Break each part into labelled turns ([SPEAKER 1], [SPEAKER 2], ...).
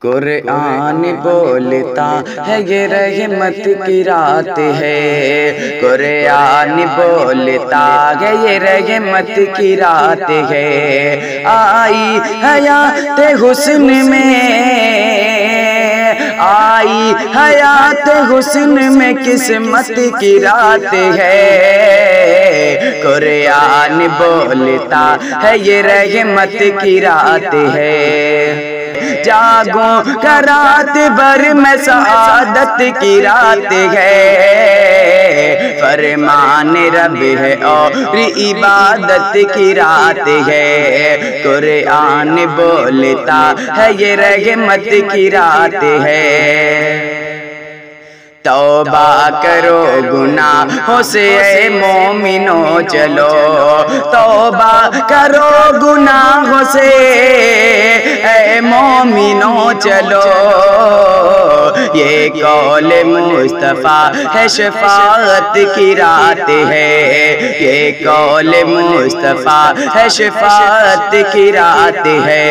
[SPEAKER 1] قرآن بولتا ہے یہ رحمت کی رات ہے، قرآن بولتا ہے یہ رحمت کی رات ہے، آئی حیات حسن میں، آئی حیات حسن میں قسمت کی رات ہے، قرآن بولتا ہے یہ رحمت کی رات ہے، جاگوں کا رات بھر میں سعادت کی رات ہے، فرمان رب ہے اور عبادت کی رات ہے، قرآن بولتا ہے یہ رحمت کی رات ہے، توبہ کرو گناہوں سے اے مومنو چلو، توبہ کرو گناہوں سے اے مومنو چلو، یہ قول مصطفیٰ ہے شفاعت کی رات ہے، یہ قول مصطفیٰ ہے شفاعت کی رات ہے،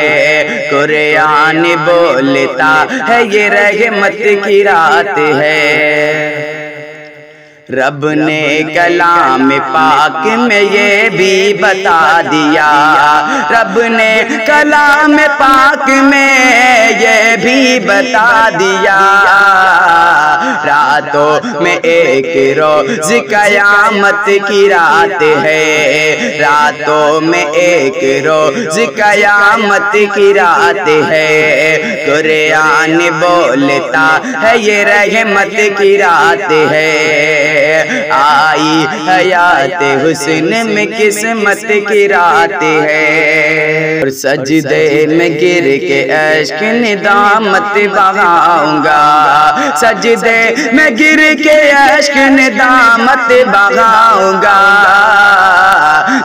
[SPEAKER 1] قرآن بولتا ہے یہ رحمت کی رات ہے، رب نے کلام پاک میں یہ بھی بتا دیا، رب نے کلام پاک میں یہ بھی بتا دیا، راتوں میں ایک روز قیامت کی رات ہے، راتوں میں ایک روز قیامت کی رات ہے، قرآن بولتا ہے یہ رحمت کی رات ہے، آئی حیات حسن میں قسمت کی رات ہے، اور سجدے میں گر کے اشک ندامت بہاؤں گا، سجدے میں گر کے اشک ندامت بہاؤں گا،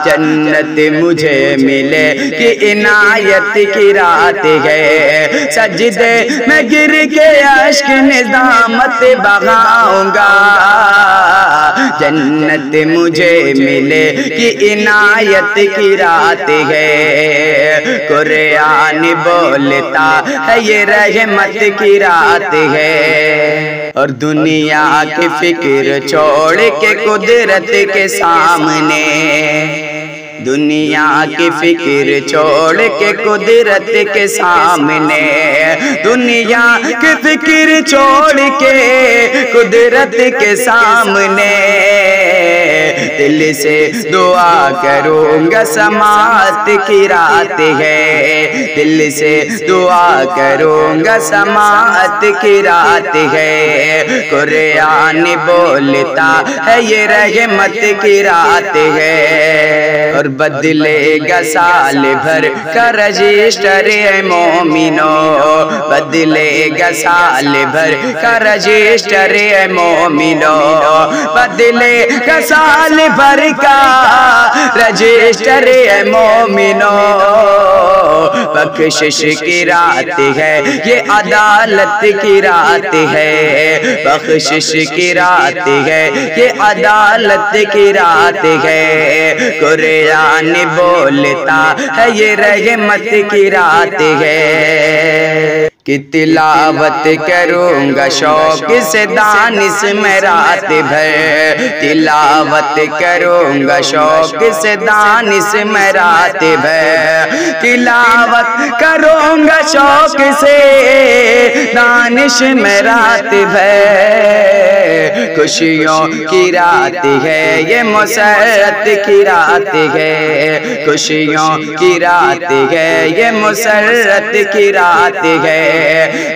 [SPEAKER 1] جنت مجھے ملے کہ عنایت کی رات ہے، سجدے میں گر کے اشک ندامت بہاؤں گا، جنت مجھے ملے کہ عنایت کی رات ہے، قرآن بولتا ہے یہ رحمت کی رات ہے، اور دنیا کی فکر چھوڑ کے قدرت کے سامنے، دنیا کی فکر چھوڑ کے قدرت کے سامنے، دنیا کی فکر چھوڑ کے قدرت کے سامنے، دل سے دعا کروں گا سماعت کی رات ہے، دل سے دعا کروں گا سماعت کی رات ہے، قرآن بولتا ہے یہ رحمت کی رات ہے، اور بدلے گا سال بھر کا رجسٹر اے مومنو، بدلے گا سال بھر کا رجسٹر اے مومنو، بدلے گا سال بھر کا رجسٹر اے مومنو، بخشش کی رات ہے یہ عدالت کی رات ہے، بخشش کی رات ہے یہ عدالت کی رات ہے، قرآن بولتا ہے یہ رحمت کی رات ہے، کہ تلاوت کروں گا شوق سے دانش میں رات بھر، تلاوت کروں گا شوق سے دانش میں رات بھر، تلاوت کروں گا شوق سے دانش میں رات بھر، خوشیوں کی رات ہے یہ مسرت کی رات ہے، خوشیوں کی رات ہے یہ مسرت کی رات ہے،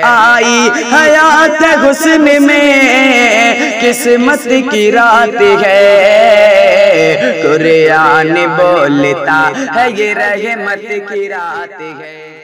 [SPEAKER 1] آئی حیات حسن میں قسمت کی رات ہے، قرآن بولتا ہے یہ رحمت کی رات ہے۔